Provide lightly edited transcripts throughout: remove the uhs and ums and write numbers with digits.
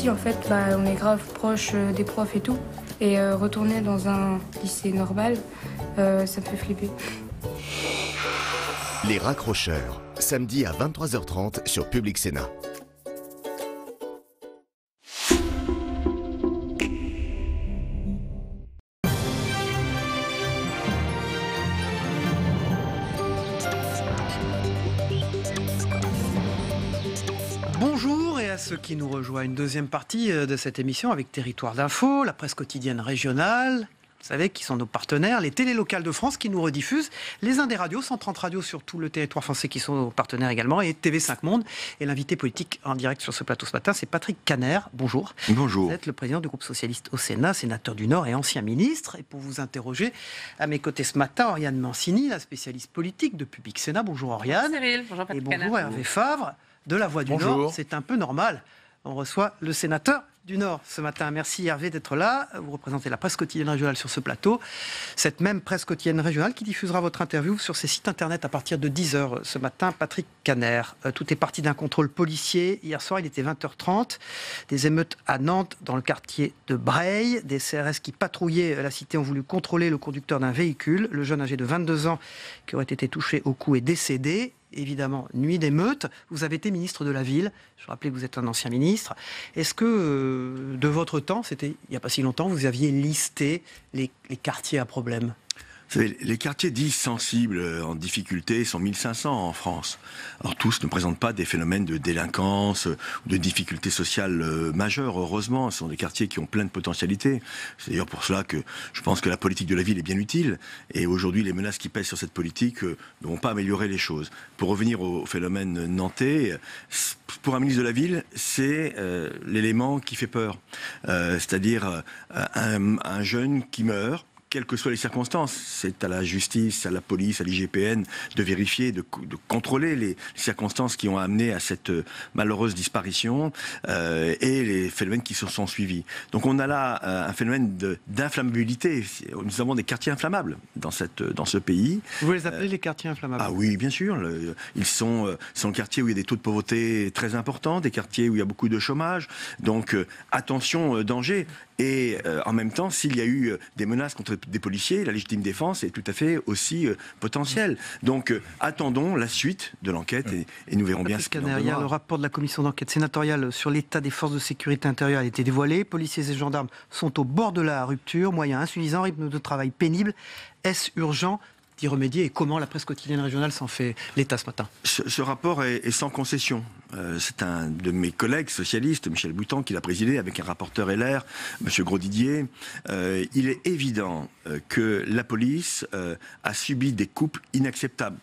ici, en fait, on est grave proche des profs et tout. Et retourner dans un lycée normal, ça me fait flipper. Les Raccrocheurs, samedi à 23h30 sur Public Sénat. Bonjour et à ceux qui nous rejoignent, une deuxième partie de cette émission avec Territoire d'Info, la presse quotidienne régionale, vous savez, qui sont nos partenaires, les télés locales de France qui nous rediffusent, les uns des radios, 130 radios sur tout le territoire français qui sont nos partenaires également, et TV5 Monde. Et l'invité politique en direct sur ce plateau ce matin, c'est Patrick Kanner. Bonjour. Bonjour. Vous êtes le président du groupe socialiste au Sénat, sénateur du Nord et ancien ministre. Et pour vous interroger, à mes côtés ce matin, Oriane Mancini, la spécialiste politique de Public Sénat. Bonjour Oriane. Bonjour Cyril. Bonjour Patrick Et bonjour Hervé Favre de La Voix du Nord. C'est un peu normal. On reçoit le sénateur du Nord ce matin. Merci Hervé d'être là. Vous représentez la presse quotidienne régionale sur ce plateau. Cette même presse quotidienne régionale qui diffusera votre interview sur ses sites internet à partir de 10h ce matin. Patrick Kanner. Tout est parti d'un contrôle policier. Hier soir, il était 20h30. Des émeutes à Nantes, dans le quartier de Breil. Des CRS qui patrouillaient la cité ont voulu contrôler le conducteur d'un véhicule. Le jeune âgé de 22 ans qui aurait été touché au cou est décédé. Évidemment, nuit d'émeute. Vous avez été ministre de la Ville. Je rappelle que vous êtes un ancien ministre. Est-ce que, de votre temps, c'était il n'y a pas si longtemps, vous aviez listé les quartiers à problème ? Vous savez, les quartiers dits sensibles en difficulté sont 1500 en France. Alors tous ne présentent pas des phénomènes de délinquance ou de difficultés sociales majeures, heureusement. Ce sont des quartiers qui ont plein de potentialités. C'est d'ailleurs pour cela que je pense que la politique de la ville est bien utile. Et aujourd'hui, les menaces qui pèsent sur cette politique ne vont pas améliorer les choses. Pour revenir au phénomène nantais, pour un ministre de la ville, c'est l'élément qui fait peur. C'est-à-dire un jeune qui meurt, quelles que soient les circonstances. C'est à la justice, à la police, à l'IGPN de vérifier, de contrôler les circonstances qui ont amené à cette malheureuse disparition et les phénomènes qui se sont suivis. Donc on a là un phénomène d'inflammabilité. Nous avons des quartiers inflammables dans ce pays. Vous les appelez les quartiers inflammables ? Ah oui, bien sûr. Ils sont le quartier où il y a des taux de pauvreté très importants, des quartiers où il y a beaucoup de chômage. Donc attention, danger. Et en même temps, s'il y a eu des menaces contre des policiers, la légitime défense est tout à fait aussi potentielle. Donc attendons la suite de l'enquête et nous verrons bien ce qu'il en donnera. Le rapport de la commission d'enquête sénatoriale sur l'état des forces de sécurité intérieure a été dévoilé. Policiers et gendarmes sont au bord de la rupture. Moyens insuffisants, rythme de travail pénible. Est-ce urgent d'y remédier et comment la presse quotidienne régionale s'en fait l'état ce matin ? Ce rapport est sans concession. C'est un de mes collègues socialistes, Michel Boutan, qui l'a présidé avec un rapporteur LR, M. Grosdidier. Il est évident que la police a subi des coupes inacceptables,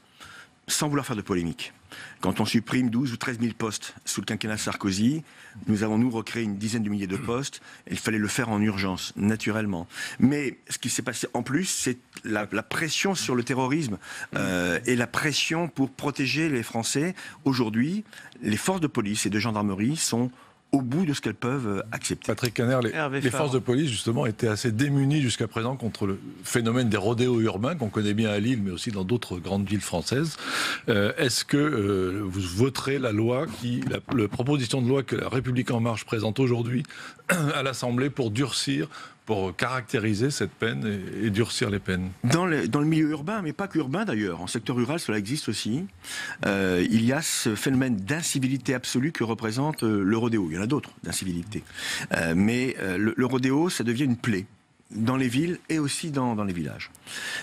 sans vouloir faire de polémique. Quand on supprime 12 ou 13 000 postes sous le quinquennat Sarkozy, nous avons recréé une dizaine de milliers de postes. Et il fallait le faire en urgence, naturellement. Mais ce qui s'est passé en plus, c'est la pression sur le terrorisme et la pression pour protéger les Français. Aujourd'hui, les forces de police et de gendarmerie sont au bout de ce qu'elles peuvent accepter. Patrick Kanner, les forces de police, justement, étaient assez démunies jusqu'à présent contre le phénomène des rodéos urbains, qu'on connaît bien à Lille, mais aussi dans d'autres grandes villes françaises. Est-ce que vous voterez la proposition de loi que La République En Marche présente aujourd'hui à l'Assemblée pour durcir, pour caractériser cette peine et durcir les peines? Dans le milieu urbain, mais pas qu'urbain d'ailleurs, en secteur rural cela existe aussi, il y a ce phénomène d'incivilité absolue que représente le rodéo. Il y en a d'autres d'incivilité. Mais le rodéo, ça devient une plaie dans les villes et aussi dans les villages.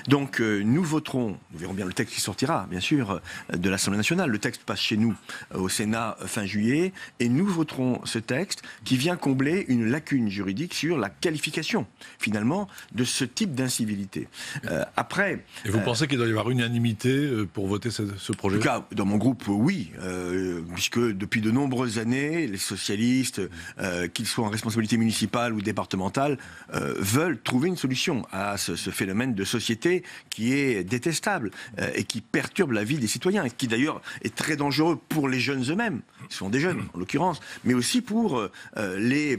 Donc nous voterons, nous verrons bien le texte qui sortira, bien sûr, de l'Assemblée nationale. Le texte passe chez nous au Sénat fin juillet, et nous voterons ce texte qui vient combler une lacune juridique sur la qualification, finalement, de ce type d'incivilité. Après... Et vous pensez qu'il doit y avoir unanimité pour voter ce projet ? En tout cas, dans mon groupe, oui, puisque depuis de nombreuses années, les socialistes, qu'ils soient en responsabilité municipale ou départementale, veulent veulent trouver une solution à ce phénomène de société qui est détestable et qui perturbe la vie des citoyens, et qui d'ailleurs est très dangereux pour les jeunes eux-mêmes, ils sont des jeunes en l'occurrence, mais aussi pour les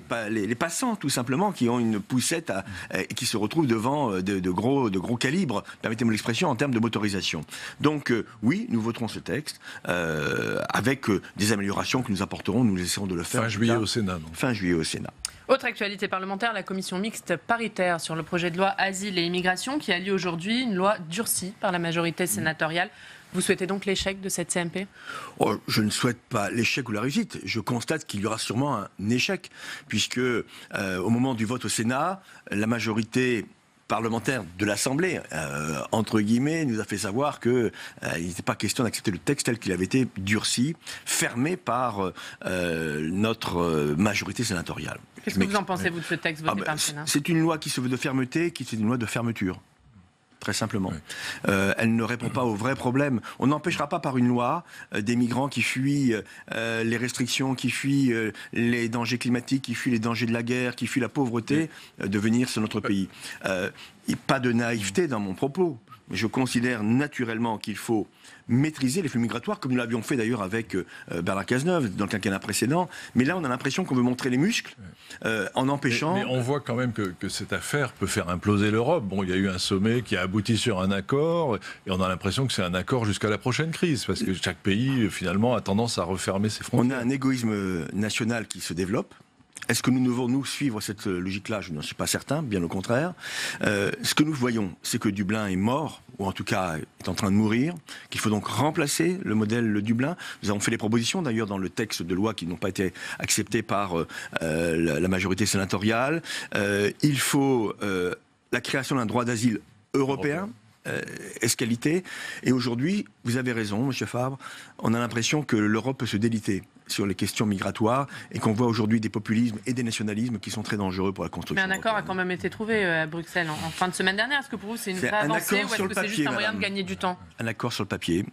passants tout simplement, qui ont une poussette et qui se retrouvent devant de gros calibres, permettez-moi l'expression, en termes de motorisation. Donc oui, nous voterons ce texte avec des améliorations que nous apporterons, nous essaierons de le faire. Fin juillet au Sénat. Fin juillet au Sénat. Autre actualité parlementaire, la commission mixte paritaire sur le projet de loi Asile et Immigration qui a lieu aujourd'hui, une loi durcie par la majorité sénatoriale. Vous souhaitez donc l'échec de cette CMP ? Je ne souhaite pas l'échec ou la réussite. Je constate qu'il y aura sûrement un échec, puisque au moment du vote au Sénat, la majorité parlementaire de l'Assemblée, entre guillemets, nous a fait savoir qu'il n'était pas question d'accepter le texte tel qu'il avait été durci, fermé par notre majorité sénatoriale. Qu'est-ce que vous en pensez, vous, de ce texte voté par le Sénat ? C'est une loi qui se veut de fermeté, qui est une loi de fermeture. Très simplement. Oui. Elle ne répond pas aux vrais problèmes. On n'empêchera pas par une loi des migrants qui fuient les restrictions, qui fuient les dangers climatiques, qui fuient les dangers de la guerre, qui fuient la pauvreté, de venir sur notre pays. Pas de naïveté dans mon propos. Mais je considère naturellement qu'il faut maîtriser les flux migratoires, comme nous l'avions fait d'ailleurs avec Bernard Cazeneuve dans le quinquennat précédent. Mais là, on a l'impression qu'on veut montrer les muscles en empêchant... Mais on voit quand même que cette affaire peut faire imploser l'Europe. Bon, il y a eu un sommet qui a abouti sur un accord, et on a l'impression que c'est un accord jusqu'à la prochaine crise, parce que chaque pays, finalement, a tendance à refermer ses frontières. On a un égoïsme national qui se développe. Est-ce que nous devons, nous, suivre cette logique-là ? Je n'en suis pas certain, bien au contraire. Ce que nous voyons, c'est que Dublin est mort, ou en tout cas est en train de mourir, qu'il faut donc remplacer le modèle Dublin. Nous avons fait des propositions, d'ailleurs, dans le texte de loi qui n'ont pas été acceptées par la majorité sénatoriale. Il faut la création d'un droit d'asile européen. Escalité. Et aujourd'hui, vous avez raison, M. Fabre, on a l'impression que l'Europe peut se déliter sur les questions migratoires et qu'on voit aujourd'hui des populismes et des nationalismes qui sont très dangereux pour la construction. Mais un accord a quand même été trouvé à Bruxelles en fin de semaine dernière. Est-ce que pour vous c'est une vraie avancée ou est-ce que c'est juste un moyen de gagner du temps ? Un accord sur le papier.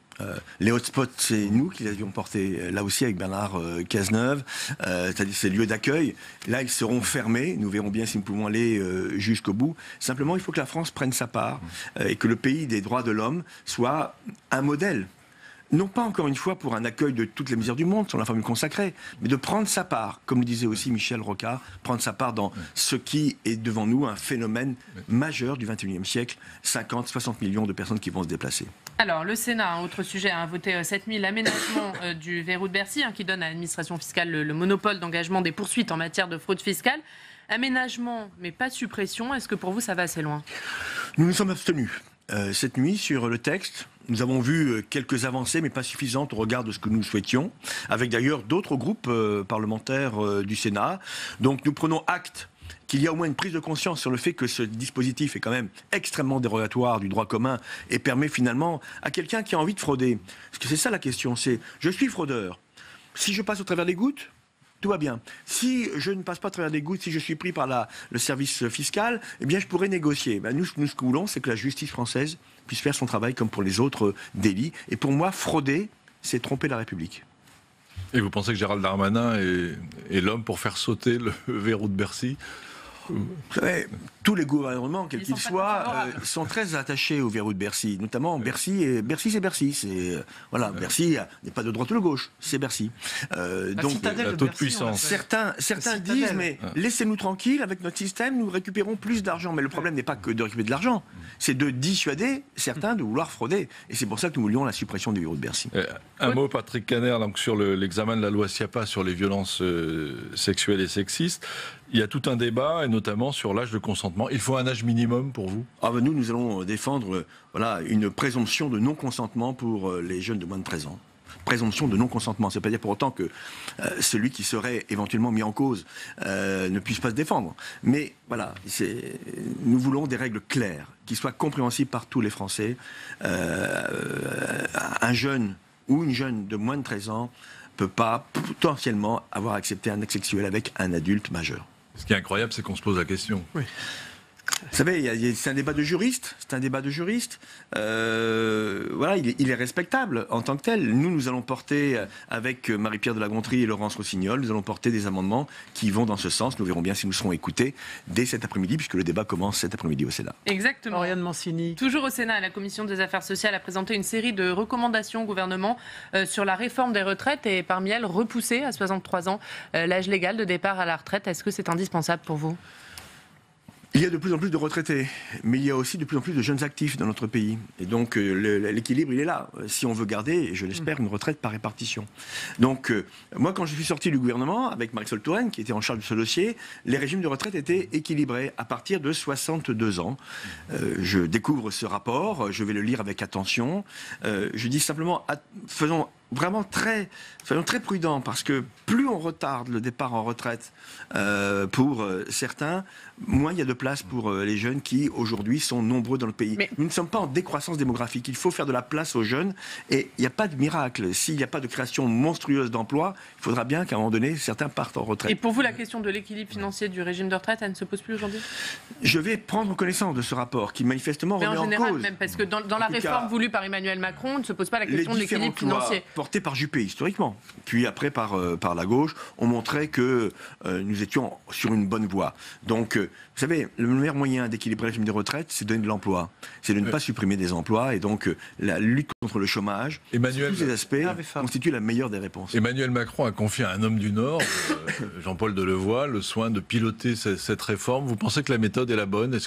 Les hotspots, c'est nous qui les avions portés là aussi avec Bernard Cazeneuve, c'est-à-dire ces lieux d'accueil. Là, ils seront fermés. Nous verrons bien si nous pouvons aller jusqu'au bout. Simplement, il faut que la France prenne sa part et que le pays des droits de l'homme soit un modèle. Non pas, encore une fois, pour un accueil de toutes les misères du monde, sur la formule consacrée, mais de prendre sa part, comme le disait aussi Michel Rocard, prendre sa part dans ce qui est devant nous un phénomène majeur du XXIe siècle, 50-60 millions de personnes qui vont se déplacer. Alors, le Sénat, un autre sujet, a voté cette nuit l'aménagement du verrou de Bercy, qui donne à l'administration fiscale le monopole d'engagement des poursuites en matière de fraude fiscale. Aménagement, mais pas suppression. Est-ce que pour vous, ça va assez loin ? Nous nous sommes abstenus. Cette nuit, sur le texte, nous avons vu quelques avancées, mais pas suffisantes au regard de ce que nous souhaitions, avec d'ailleurs d'autres groupes parlementaires du Sénat. Donc nous prenons acte qu'il y a au moins une prise de conscience sur le fait que ce dispositif est quand même extrêmement dérogatoire du droit commun et permet finalement à quelqu'un qui a envie de frauder. Parce que c'est ça la question, c'est je suis fraudeur. Si je passe au travers des gouttes, tout va bien. Si je ne passe pas à travers des gouttes, si je suis pris par le service fiscal, eh bien je pourrais négocier. Nous, ce que nous voulons, c'est que la justice française puisse faire son travail comme pour les autres délits. Et pour moi, frauder, c'est tromper la République. Et vous pensez que Gérald Darmanin est l'homme pour faire sauter le verrou de Bercy ? Vous savez, tous les gouvernements, quels qu'ils soient, sont très attachés au verrou de Bercy. Notamment, Bercy, c'est Bercy. Voilà, Bercy n'est pas de droite ou de gauche, c'est Bercy. Donc, la toute puissance. Certains disent, mais laissez-nous tranquilles, avec notre système, nous récupérons plus d'argent. Mais le problème n'est pas que de récupérer de l'argent, c'est de dissuader certains de vouloir frauder. Et c'est pour ça que nous voulions la suppression du verrou de Bercy. Un mot, Patrick Caner, donc, sur l'examen de la loi Schiappa sur les violences sexuelles et sexistes. Il y a tout un débat, et notamment sur l'âge de consentement. Il faut un âge minimum pour vous ? Nous allons défendre une présomption de non-consentement pour les jeunes de moins de 13 ans. Présomption de non-consentement. Ça ne veut pas dire pour autant que celui qui serait éventuellement mis en cause ne puisse pas se défendre. Mais voilà, nous voulons des règles claires, qui soient compréhensibles par tous les Français. Un jeune ou une jeune de moins de 13 ans ne peut pas potentiellement avoir accepté un acte sexuel avec un adulte majeur. Ce qui est incroyable, c'est qu'on se pose la question. Oui. Vous savez, c'est un débat de juristes. Voilà, il est respectable en tant que tel. Nous allons porter, avec Marie-Pierre de la Gontrie et Laurence Rossignol, nous allons porter des amendements qui vont dans ce sens. Nous verrons bien si nous serons écoutés dès cet après-midi, puisque le débat commence cet après-midi au Sénat. Exactement. Oriane Mancini. Toujours au Sénat, la Commission des Affaires sociales a présenté une série de recommandations au gouvernement sur la réforme des retraites et parmi elles, repousser à 63 ans l'âge légal de départ à la retraite. Est-ce que c'est indispensable pour vous ? Il y a de plus en plus de retraités, mais il y a aussi de plus en plus de jeunes actifs dans notre pays. Et donc l'équilibre, il est là. Si on veut garder, je l'espère, une retraite par répartition. Donc moi, quand je suis sorti du gouvernement, avec Marisol Touraine, qui était en charge de ce dossier, les régimes de retraite étaient équilibrés à partir de 62 ans. Je découvre ce rapport, je vais le lire avec attention. Je dis simplement, faisons très prudents, parce que plus on retarde le départ en retraite pour certains, moins il y a de place pour les jeunes qui, aujourd'hui, sont nombreux dans le pays. Mais nous ne sommes pas en décroissance démographique. Il faut faire de la place aux jeunes et il n'y a pas de miracle. S'il n'y a pas de création monstrueuse d'emplois, il faudra bien qu'à un moment donné, certains partent en retraite. Et pour vous, la question de l'équilibre financier du régime de retraite, elle ne se pose plus aujourd'hui ? Je vais prendre connaissance de ce rapport qui, manifestement, remet en cause. Mais en général, même, parce que dans la réforme voulue par Emmanuel Macron, ne se pose pas la question de l'équilibre financier. Porté par Juppé, historiquement, puis après par la gauche, on montrait que nous étions sur une bonne voie. Donc, vous savez, le meilleur moyen d'équilibrer le régime des retraites, c'est de donner de l'emploi. C'est de ne pas supprimer des emplois. Et donc, la lutte contre le chômage, tous ces aspects constituent la meilleure des réponses. Emmanuel Macron a confié à un homme du Nord, Jean-Paul Delevoye, le soin de piloter cette réforme. Vous pensez que la méthode est la bonne ?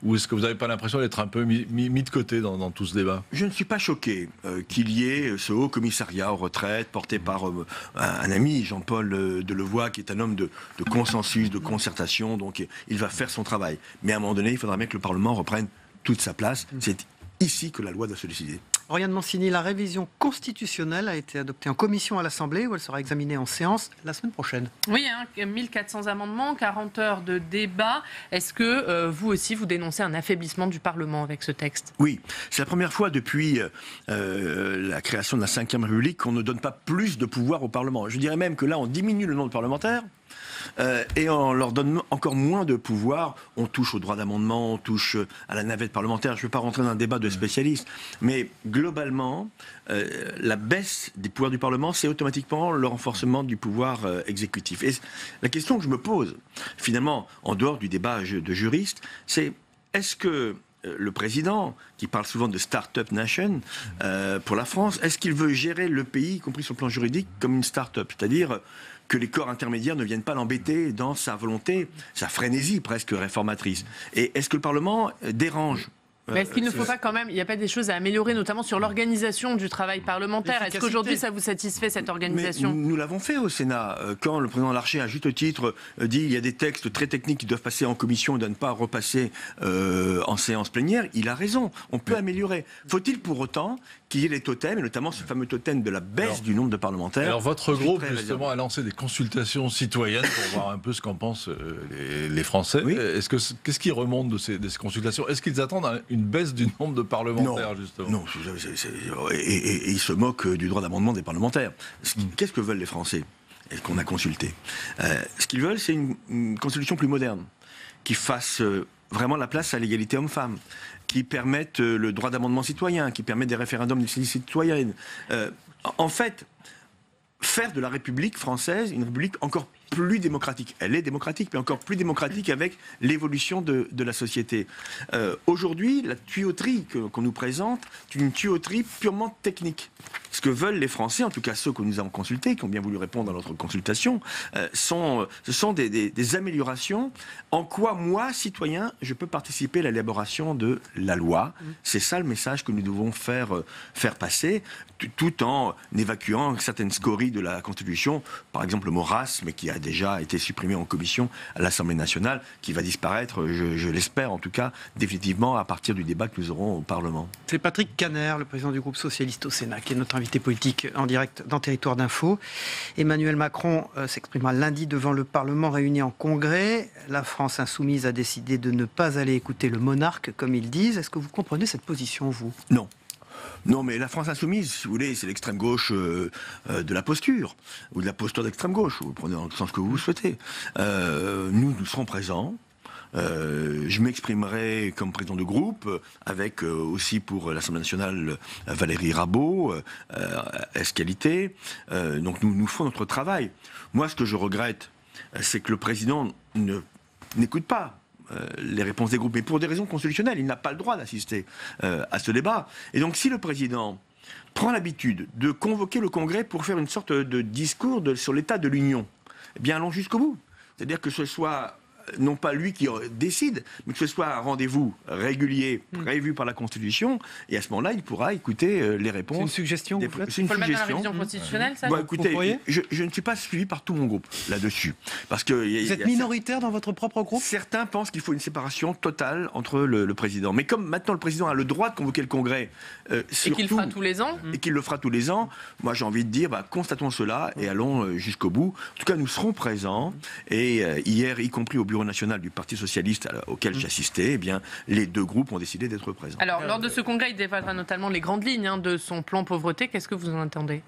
Ou est-ce que vous n'avez pas l'impression d'être un peu mis de côté dans tout ce débat ? Je ne suis pas choqué qu'il y ait ce haut commissariat aux retraites porté par un ami, Jean-Paul Delevoye, qui est un homme de consensus, de concertation. Donc, il va faire son travail. Mais à un moment donné, il faudra bien que le Parlement reprenne toute sa place. C'est ici que la loi doit se décider. Oriane Mancini, la révision constitutionnelle a été adoptée en commission à l'Assemblée, où elle sera examinée en séance la semaine prochaine. Oui, 1400 amendements, 40 heures de débat. Est-ce que vous aussi, vous dénoncez un affaiblissement du Parlement avec ce texte ? Oui, c'est la première fois depuis la création de la Ve République qu'on ne donne pas plus de pouvoir au Parlement. Je dirais même que là, on diminue le nombre de parlementaires. Et on leur donne encore moins de pouvoir. On touche au droit d'amendement, on touche à la navette parlementaire. Je ne vais pas rentrer dans un débat de spécialistes, mais globalement, la baisse des pouvoirs du Parlement, c'est automatiquement le renforcement du pouvoir exécutif. Et la question que je me pose, finalement, en dehors du débat de juristes, c'est est-ce que le président, qui parle souvent de start-up nation pour la France, est-ce qu'il veut gérer le pays, y compris sur le plan juridique, comme une start-up ? C'est-à-dire que les corps intermédiaires ne viennent pas l'embêter dans sa volonté, sa frénésie presque réformatrice. Et est-ce que le Parlement dérange ? Mais est-ce qu'il ne faut pas quand même, il n'y a pas des choses à améliorer, notamment sur l'organisation du travail parlementaire ? Est-ce qu'aujourd'hui ça vous satisfait, cette organisation ? Mais nous l'avons fait au Sénat. Quand le président Larcher, à juste titre, dit qu'il y a des textes très techniques qui doivent passer en commission et de ne pas repasser en séance plénière, il a raison. On peut améliorer. Faut-il pour autant qu'il y ait les totems, et notamment ce fameux totem de la baisse du nombre de parlementaires ? Alors votre groupe, justement, a lancé des consultations citoyennes pour voir un peu ce qu'en pensent les Français. Oui. Qu'est-ce qui remonte de ces consultations ? Est-ce qu'ils attendent une baisse du nombre de parlementaires, justement ? Non, et ils se moquent du droit d'amendement des parlementaires. Qu'est-ce que veulent les Français, et qu'on a consulté ? Ce qu'ils veulent, c'est une constitution plus moderne, qui fasse vraiment la place à l'égalité homme-femme, qui permette le droit d'amendement citoyen, qui permette des référendums d'initiative citoyenne. En fait, faire de la République française une République encore plus démocratique. Elle est démocratique, mais encore plus démocratique avec l'évolution de la société. Aujourd'hui, la tuyauterie qu'on nous présente, c'est une tuyauterie purement technique. Ce que veulent les Français, en tout cas ceux que nous avons consultés, qui ont bien voulu répondre à notre consultation, ce sont des améliorations. En quoi, moi, citoyen, je peux participer à l'élaboration de la loi ? C'est ça le message que nous devons faire passer, tout en évacuant certaines scories de la Constitution, par exemple le mot race, mais qui a déjà été supprimé en commission à l'Assemblée nationale, qui va disparaître, je l'espère en tout cas, définitivement à partir du débat que nous aurons au Parlement. C'est Patrick Kanner, le président du groupe socialiste au Sénat, qui est notre invité politique en direct dans Territoire d'Info. Emmanuel Macron s'exprimera lundi devant le Parlement réuni en congrès. La France insoumise a décidé de ne pas aller écouter le monarque, comme ils disent. Est-ce que vous comprenez cette position, vous ? Non. Non, mais la France insoumise, si vous voulez, c'est l'extrême gauche de la posture, ou de la posture d'extrême gauche, vous le prenez dans le sens que vous souhaitez. Nous serons présents. Je m'exprimerai comme président de groupe, avec aussi pour l'Assemblée nationale Valérie Rabault, S-Qualité. Donc nous ferons notre travail. Moi, ce que je regrette, c'est que le président n'écoute pas les réponses des groupes, mais pour des raisons constitutionnelles. Il n'a pas le droit d'assister à ce débat. Et donc si le président prend l'habitude de convoquer le Congrès pour faire une sorte de discours sur l'état de l'Union, eh bien allons jusqu'au bout. C'est-à-dire que ce soit non pas lui qui décide, mais que ce soit un rendez-vous régulier prévu par la Constitution, et à ce moment-là, il pourra écouter les réponses. C'est une suggestion que vous faites ? C'est une Faut le mettre dans la suggestion. révision constitutionnelle, ça Bon, écoutez, je ne suis pas suivi par tout mon groupe là-dessus. Parce que Vous êtes minoritaire dans votre propre groupe ? Certains pensent qu'il faut une séparation totale entre le président. Mais comme maintenant le président a le droit de convoquer le Congrès, et qu'il le fera tous les ans. Et qu'il le fera tous les ans, moi j'ai envie de dire, constatons cela et allons jusqu'au bout. En tout cas, nous serons présents. Et hier, y compris au bureau national du Parti socialiste auquel j'assistais, eh bien, les deux groupes ont décidé d'être présents. Alors, lors de ce congrès, il dévoilera notamment les grandes lignes de son plan pauvreté. Qu'est-ce que vous en attendez ?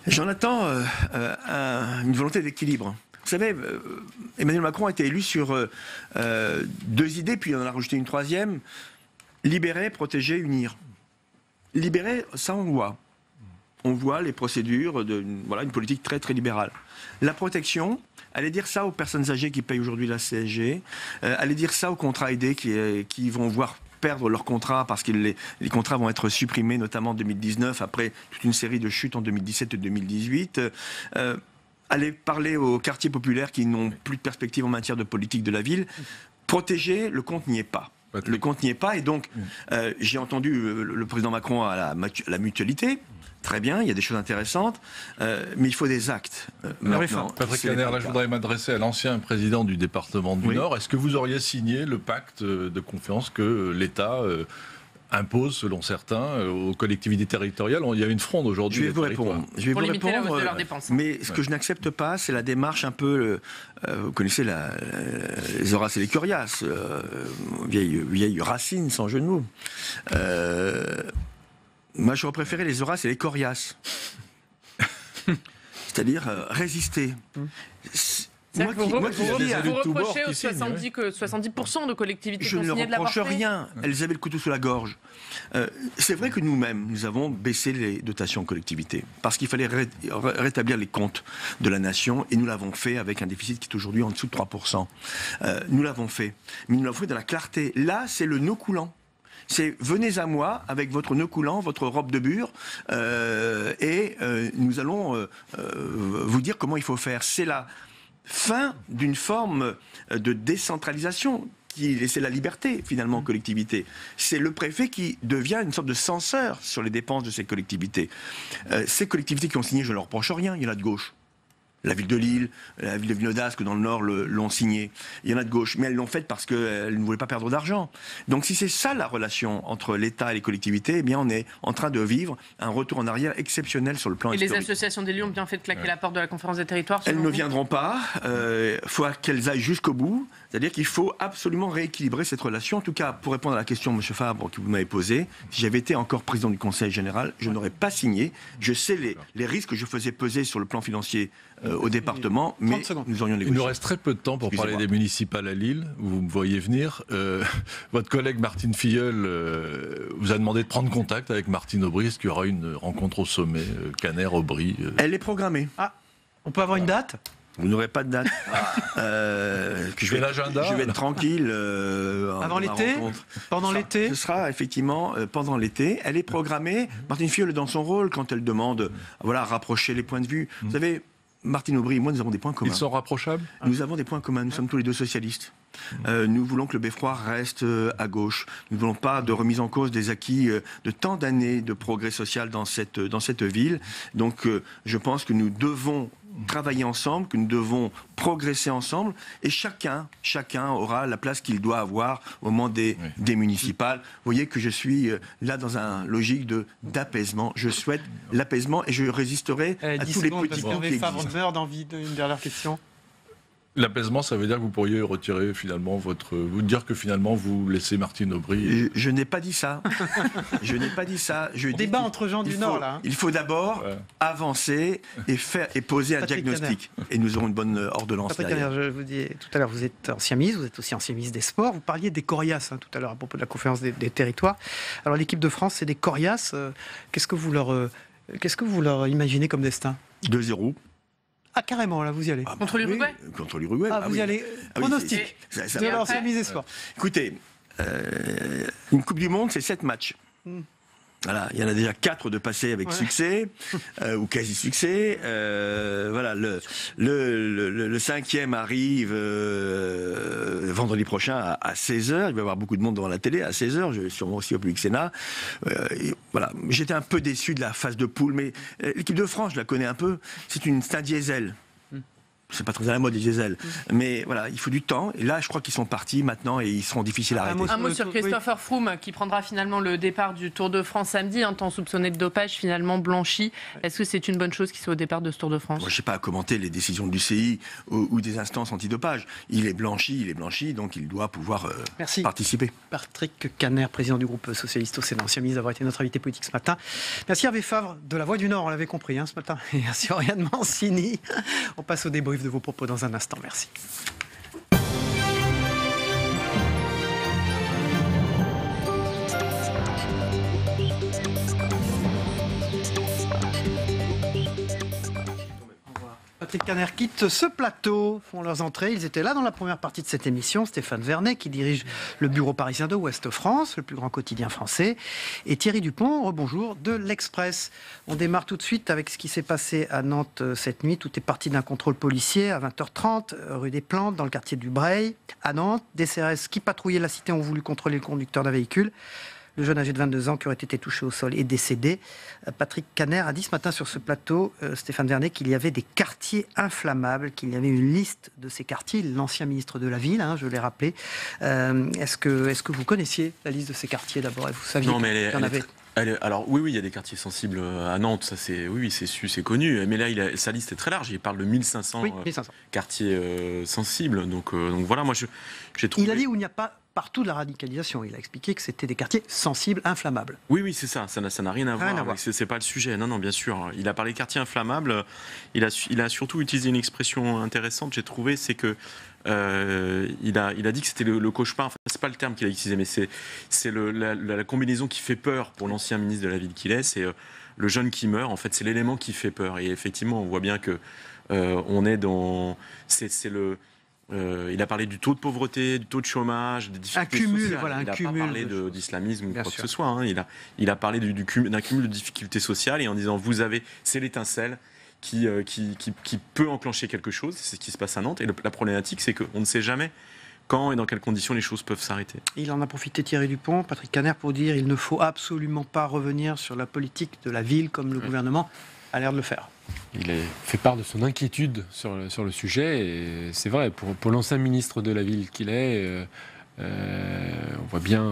J'en attends une volonté d'équilibre. Vous savez, Emmanuel Macron a été élu sur 2 idées, puis il en a rajouté une troisième. Libérer, protéger, unir. Libérer, ça on voit. On voit les procédures d'une politique très très libérale. La protection, allez dire ça aux personnes âgées qui payent aujourd'hui la CSG, allez dire ça aux contrats aidés qui vont voir perdre leur contrat parce que les contrats vont être supprimés, notamment en 2019, après toute une série de chutes en 2017 et 2018. Allez parler aux quartiers populaires qui n'ont plus de perspective en matière de politique de la ville. Protéger, le compte n'y est pas. Le compte n'y est pas, et donc j'ai entendu le président Macron à la mutualité. Très bien, il y a des choses intéressantes, mais il faut des actes. Patrick Caner, là je voudrais m'adresser à l'ancien président du département du Nord. Est-ce que vous auriez signé le pacte de confiance que l'État impose, selon certains, aux collectivités territoriales? Il y a une fronde aujourd'hui. Je vais vous répondre. Pour limiter la hausse de leurs dépenses. Mais ce que je n'accepte pas, c'est la démarche un peu... vous connaissez les Horace et les Coriaces, vieille racine, sans jeu de mots. Moi, j'aurais préféré les Horace et les Coriaces. C'est-à-dire résister. Vous reprochez aux 70% de collectivités je ne leur reproche rien. Elles avaient le couteau sous la gorge. C'est vrai que nous-mêmes, nous avons baissé les dotations aux collectivités parce qu'il fallait rétablir les comptes de la nation, et nous l'avons fait avec un déficit qui est aujourd'hui en dessous de 3%. Nous l'avons fait. Mais nous l'avons fait dans la clarté. Là, c'est le nœud coulant. C'est venez à moi avec votre nœud coulant, votre robe de bure, et nous allons vous dire comment il faut faire. C'est la fin d'une forme de décentralisation. C'est la liberté, finalement, en collectivité. C'est le préfet qui devient une sorte de censeur sur les dépenses de ces collectivités. Ces collectivités qui ont signé, je ne leur reproche rien, il y en a de gauche. La ville de Lille, la ville de Vinodasque dans le Nord l'ont signé. Il y en a de gauche, mais elles l'ont fait parce qu'elles ne voulaient pas perdre d'argent. Donc si c'est ça la relation entre l'État et les collectivités, eh bien on est en train de vivre un retour en arrière exceptionnel sur le plan historique. Et les associations d'élus ont bien fait de claquer la porte de la conférence des territoires? Elles ne viendront pas. Il faut qu'elles aillent jusqu'au bout. C'est-à-dire qu'il faut absolument rééquilibrer cette relation. En tout cas, pour répondre à la question, M. Fabre, que vous m'avez posée, si j'avais été encore président du Conseil général, je n'aurais pas signé. Je sais les risques que je faisais peser sur le plan financier au département, mais nous aurions négocié. Il nous reste très peu de temps pour parler des municipales à Lille. Vous me voyez venir. Votre collègue Martine Filleul vous a demandé de prendre contact avec Martine Aubry. Est-ce qu'il y aura une rencontre au sommet, Caner-Aubry Elle est programmée. Ah, on peut avoir une date ? Vous n'aurez pas de date. Je vais être tranquille. Avant l'été ? Pendant l'été ? Ce sera effectivement pendant l'été. Elle est programmée. Martine Filleul est dans son rôle quand elle demande à rapprocher les points de vue. Vous savez, Martine Aubry et moi, nous avons des points communs. Ils sont rapprochables ? Nous avons des points communs. Nous sommes tous les deux socialistes. Nous voulons que le Beffroi reste à gauche. Nous ne voulons pas de remise en cause des acquis de tant d'années de progrès social dans cette ville. Donc, je pense que nous devons travailler ensemble, que nous devons progresser ensemble, et chacun aura la place qu'il doit avoir au moment des municipales. Vous voyez que je suis là dans une logique d'apaisement. Je souhaite l'apaisement et je résisterai à tous les petits coups qui existent. Fabre meurt d'envie d'une dernière question. L'apaisement, ça veut dire que vous pourriez retirer finalement vous dire que finalement vous laissez Martine Aubry. Je n'ai pas dit ça. Je n'ai pas dit ça. Débat entre gens du Nord, là. Il faut d'abord avancer et poser un diagnostic. Et nous aurons une bonne ordonnance. Patrick Caner, je vous dis tout à l'heure, vous êtes ancien ministre, vous êtes aussi ancien ministre des Sports. Vous parliez des coriaces tout à l'heure à propos de la conférence des territoires. Alors l'équipe de France, c'est des coriaces. Qu'est-ce que vous leur imaginez comme destin ? 2-0. Ah, carrément, là, vous y allez. Contre l'Uruguay ? Contre l'Uruguay. Vous y allez. Pronostic de l'ancien ministre des Sports. Écoutez, une Coupe du Monde, c'est 7 matchs. Voilà, il y en a déjà 4 de passés avec succès, ou quasi-succès. Voilà, le 5e arrive vendredi prochain à 16h. Il va y avoir beaucoup de monde devant la télé à 16h. Je vais sûrement aussi au Public Sénat. Voilà, j'étais un peu déçu de la phase de poule, mais l'équipe de France, je la connais un peu. C'est un diesel. C'est pas très à la mode, les diesels. Mais voilà, il faut du temps. Et là, je crois qu'ils sont partis maintenant et ils seront difficiles à arrêter. Un mot sur Christopher Froome, qui prendra finalement le départ du Tour de France samedi, un temps soupçonné de dopage, finalement blanchi. Est-ce que c'est une bonne chose qu'il soit au départ de ce Tour de France ? Moi, je ne sais pas à commenter les décisions du CI ou des instances antidopage. Il est blanchi, donc il doit pouvoir participer. Patrick Caner, président du groupe socialiste au Sénat, ancien ministre, d'avoir été notre invité politique ce matin. Merci Hervé Favre de La Voix du Nord, on l'avait compris ce matin. Et merci Oriane Mancini. On passe au débrief de vos propos dans un instant. Merci. Patrick Caner quitte ce plateau, font leurs entrées. Ils étaient là dans la première partie de cette émission. Stéphane Vernet, qui dirige le bureau parisien de Ouest France, le plus grand quotidien français. Et Thierry Dupont, rebonjour, de l'Express. On démarre tout de suite avec ce qui s'est passé à Nantes cette nuit. Tout est parti d'un contrôle policier à 20h30, rue des Plantes, dans le quartier du Breil, à Nantes. Des CRS qui patrouillaient la cité ont voulu contrôler le conducteur d'un véhicule. Le jeune âgé de 22 ans qui aurait été touché au sol est décédé. Patrick Caner a dit ce matin sur ce plateau, Stéphane Vernet, qu'il y avait des quartiers inflammables, qu'il y avait une liste de ces quartiers. L'ancien ministre de la Ville, je l'ai rappelé. Est-ce que vous connaissiez la liste de ces quartiers d'abord et vous saviez qu'il y en avait ? Alors oui, il y a des quartiers sensibles à Nantes, ça c'est c'est connu. Mais là, sa liste est très large. Il parle de 1500, 1500. Quartiers sensibles. Donc voilà, moi j'ai trouvé. Il a dit où il n'y a pas partout de la radicalisation. Il a expliqué que c'était des quartiers sensibles, inflammables. Oui, c'est ça. Ça n'a rien à voir. C'est pas le sujet. Non, bien sûr. Il a parlé de quartiers inflammables. Il a surtout utilisé une expression intéressante. J'ai trouvé, c'est que il a dit que c'était le cauchemar. Enfin, c'est pas le terme qu'il a utilisé, mais c'est la combinaison qui fait peur pour l'ancien ministre de la Ville qu'il est. C'est le jeune qui meurt. En fait, c'est l'élément qui fait peur. Et effectivement, on voit bien que on est dans. Il a parlé du taux de pauvreté, du taux de chômage, des difficultés sociales. Il n'a pas parlé d'islamisme ou quoi que ce soit. Il a parlé d'un cumul de difficultés sociales et en disant c'est l'étincelle qui peut enclencher quelque chose. C'est ce qui se passe à Nantes. Et la problématique, c'est qu'on ne sait jamais quand et dans quelles conditions les choses peuvent s'arrêter. Il en a profité, Thierry Dupont, Patrick Caner, pour dire qu'il ne faut absolument pas revenir sur la politique de la ville comme le gouvernement a l'air de le faire. Il a fait part de son inquiétude sur le sujet, et c'est vrai, pour l'ancien ministre de la Ville qu'il est, on voit bien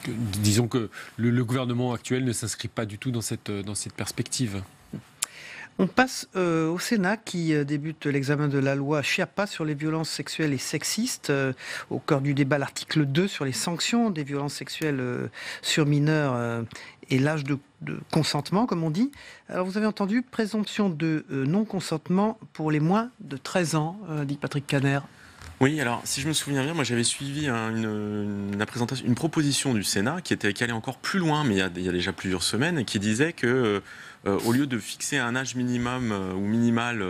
disons que le gouvernement actuel ne s'inscrit pas du tout dans cette perspective. On passe au Sénat qui débute l'examen de la loi Schiappa sur les violences sexuelles et sexistes. Au cœur du débat, l'article 2 sur les sanctions des violences sexuelles sur mineurs et l'âge de consentement, comme on dit. Alors vous avez entendu, présomption de non-consentement pour les moins de 13 ans, dit Patrick Caner. Oui, alors si je me souviens bien, moi j'avais suivi une proposition du Sénat qui allait encore plus loin, mais il y a déjà plusieurs semaines, et qui disait que au lieu de fixer un âge minimum ou minimal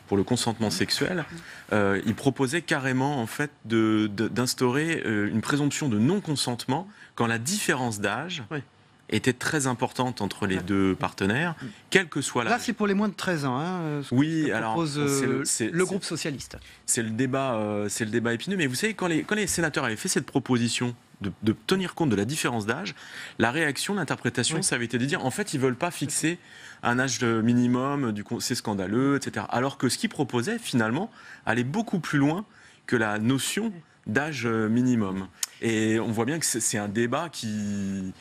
pour le consentement sexuel, il proposait carrément en fait d'instaurer une présomption de non-consentement quand la différence d'âge était très importante entre les deux partenaires, quel que soit l'âge. Là, c'est pour les moins de 13 ans. Oui, alors c'est le groupe socialiste. C'est le débat épineux. Mais vous savez, quand les sénateurs avaient fait cette proposition de tenir compte de la différence d'âge, la réaction, l'interprétation, ça avait été de dire en fait, ils veulent pas fixer un âge minimum, c'est scandaleux, etc. Alors que ce qu'ils proposaient, finalement, allait beaucoup plus loin que la notion d'âge minimum. Et on voit bien que c'est un débat qui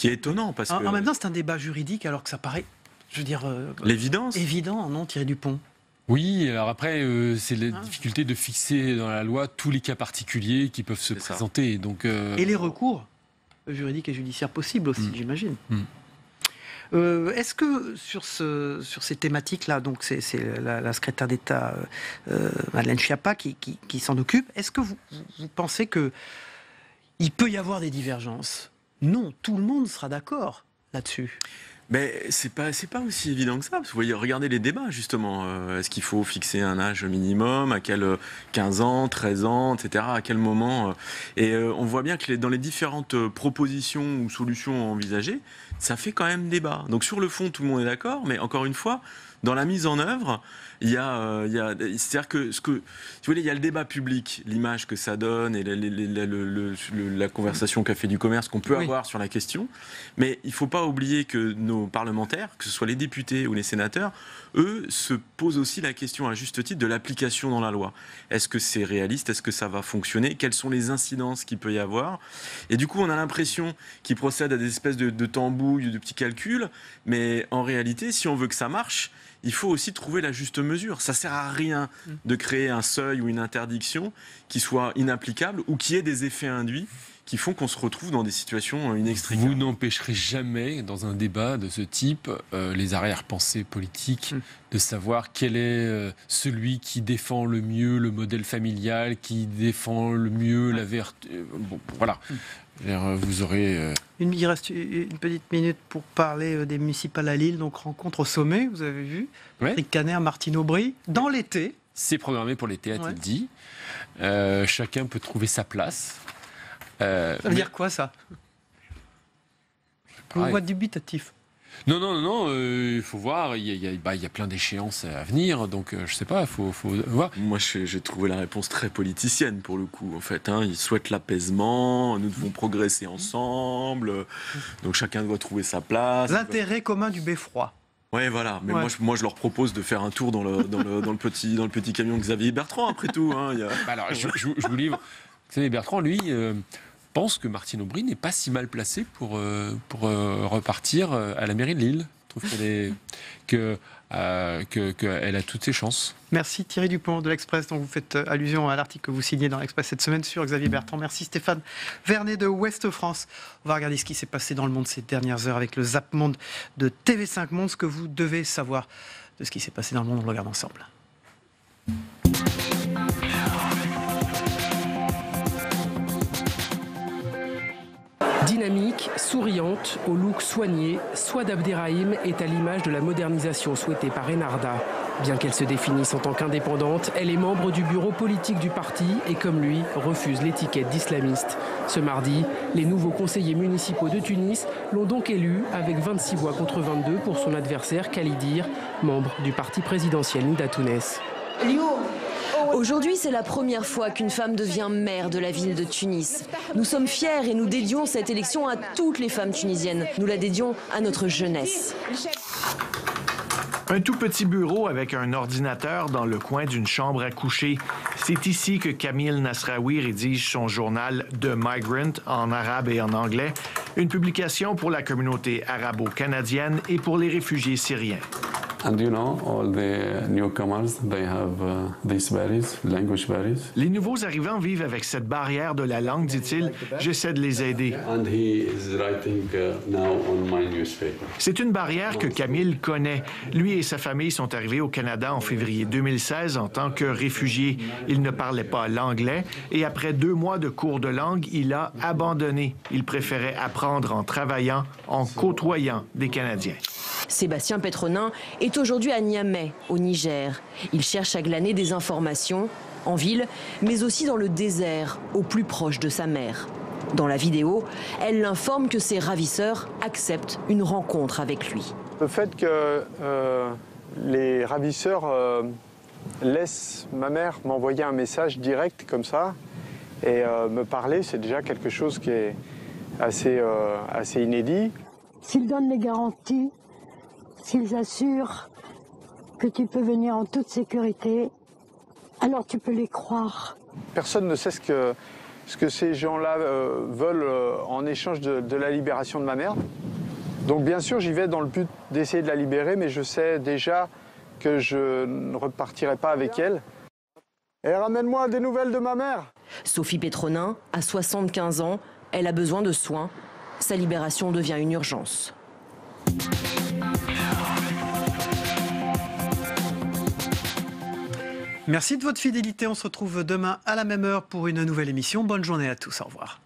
est étonnant. Parce que... En même temps, c'est un débat juridique alors que ça paraît, je veux dire... l'évidence. Évident, non, Thierry Dupont? Oui, alors après, c'est la difficulté de fixer dans la loi tous les cas particuliers qui peuvent se présenter. Donc, Et les recours juridiques et judiciaires possibles aussi, j'imagine. Est-ce que sur ces thématiques-là, donc c'est la secrétaire d'État Madeleine Schiappa qui s'en occupe, est-ce que vous pensez qu'il peut y avoir des divergences? Non, tout le monde sera d'accord là-dessus. Mais c'est pas aussi évident que ça. Parce que vous voyez, regardez les débats justement. Est-ce qu'il faut fixer un âge minimum? À quel 15 ans, 13 ans, etc. À quel moment? Et on voit bien que dans les différentes propositions ou solutions envisagées, ça fait quand même débat. Donc sur le fond, tout le monde est d'accord, mais encore une fois, dans la mise en œuvre, c'est-à-dire que si vous voulez, il y a le débat public, l'image que ça donne et la conversation Café du Commerce qu'on peut avoir sur la question. Mais il ne faut pas oublier que nos parlementaires, que ce soit les députés ou les sénateurs, eux se posent aussi la question à juste titre de l'application dans la loi. Est-ce que c'est réaliste? Est-ce que ça va fonctionner? Quelles sont les incidences qu'il peut y avoir? Et du coup, on a l'impression qu'ils procèdent à des espèces de tambouilles, de petits calculs. Mais en réalité, si on veut que ça marche, il faut aussi trouver la juste mesure. Ça ne sert à rien de créer un seuil ou une interdiction qui soit inapplicable ou qui ait des effets induits qui font qu'on se retrouve dans des situations inextricables. Vous n'empêcherez jamais, dans un débat de ce type, les arrière-pensées politiques de savoir quel est celui qui défend le mieux le modèle familial, qui défend le mieux la vertu. Bon, voilà. Vous aurez... Il reste une petite minute pour parler des municipales à Lille. Donc rencontre au sommet, vous avez vu. Patrick Caner, Martine Aubry, dans l'été. C'est programmé pour l'été, a-t-il dit. Chacun peut trouver sa place. Ça veut dire quoi, ça? On voit dubitatif. Non, il faut voir, il y a plein d'échéances à venir, donc je sais pas, il faut voir. Moi, j'ai trouvé la réponse très politicienne, pour le coup, en fait. Ils souhaitent l'apaisement, nous devons progresser ensemble, donc chacun doit trouver sa place. L'intérêt commun du beffroi. Ouais, voilà. Mais moi, je leur propose de faire un tour dans le petit camion Xavier Bertrand, après tout. Alors, je vous livre. Xavier Bertrand, lui... pense que Martine Aubry n'est pas si mal placée pour repartir à la mairie de Lille. Je trouve qu'elle a toutes ses chances. Merci Thierry Dupont de l'Express, dont vous faites allusion à l'article que vous signez dans l'Express cette semaine sur Xavier Bertrand. Merci Stéphane Vernet de Ouest France. On va regarder ce qui s'est passé dans le monde ces dernières heures avec le Zap Monde de TV5 Monde. Ce que vous devez savoir de ce qui s'est passé dans le monde, on le regarde ensemble. Dynamique, souriante, au look soigné, Souad Abderrahim est à l'image de la modernisation souhaitée par Enarda. Bien qu'elle se définisse en tant qu'indépendante, elle est membre du bureau politique du parti et, comme lui, refuse l'étiquette d'islamiste. Ce mardi, les nouveaux conseillers municipaux de Tunis l'ont donc élue avec 26 voix contre 22 pour son adversaire Khalidir, membre du parti présidentiel Nida Tounes. Aujourd'hui, c'est la première fois qu'une femme devient maire de la ville de Tunis. Nous sommes fiers et nous dédions cette élection à toutes les femmes tunisiennes. Nous la dédions à notre jeunesse. Un tout petit bureau avec un ordinateur dans le coin d'une chambre à coucher. C'est ici que Camille Nasraoui rédige son journal The Migrant en arabe et en anglais, une publication pour la communauté arabo-canadienne et pour les réfugiés syriens. And you know, all the newcomers, they have these barriers, language barriers. Les nouveaux arrivants vivent avec cette barrière de la langue, dit-il. J'essaie de les aider. And he is writing now on my newspaper. C'est une barrière que Camille connaît. Lui et sa famille sont arrivés au Canada en février 2016 en tant que réfugiés. Il ne parlait pas l'anglais et après 2 mois de cours de langue, il a abandonné. Il préférait apprendre en travaillant, en côtoyant des Canadiens. Sébastien Petronin est aujourd'hui à Niamey, au Niger. Il cherche à glaner des informations, en ville, mais aussi dans le désert, au plus proche de sa mère. Dans la vidéo, elle l'informe que ses ravisseurs acceptent une rencontre avec lui. Le fait que les ravisseurs laissent ma mère m'envoyer un message direct comme ça et me parler, c'est déjà quelque chose qui est assez inédit. S'ils donnent les garanties, s'ils assurent que tu peux venir en toute sécurité, alors tu peux les croire. Personne ne sait ce que ces gens-là veulent en échange de la libération de ma mère. Donc bien sûr, j'y vais dans le but d'essayer de la libérer, mais je sais déjà que je ne repartirai pas avec elle. Et ramène-moi des nouvelles de ma mère. Sophie Pétronin a 75 ans, elle a besoin de soins. Sa libération devient une urgence. Merci de votre fidélité. On se retrouve demain à la même heure pour une nouvelle émission. Bonne journée à tous. Au revoir.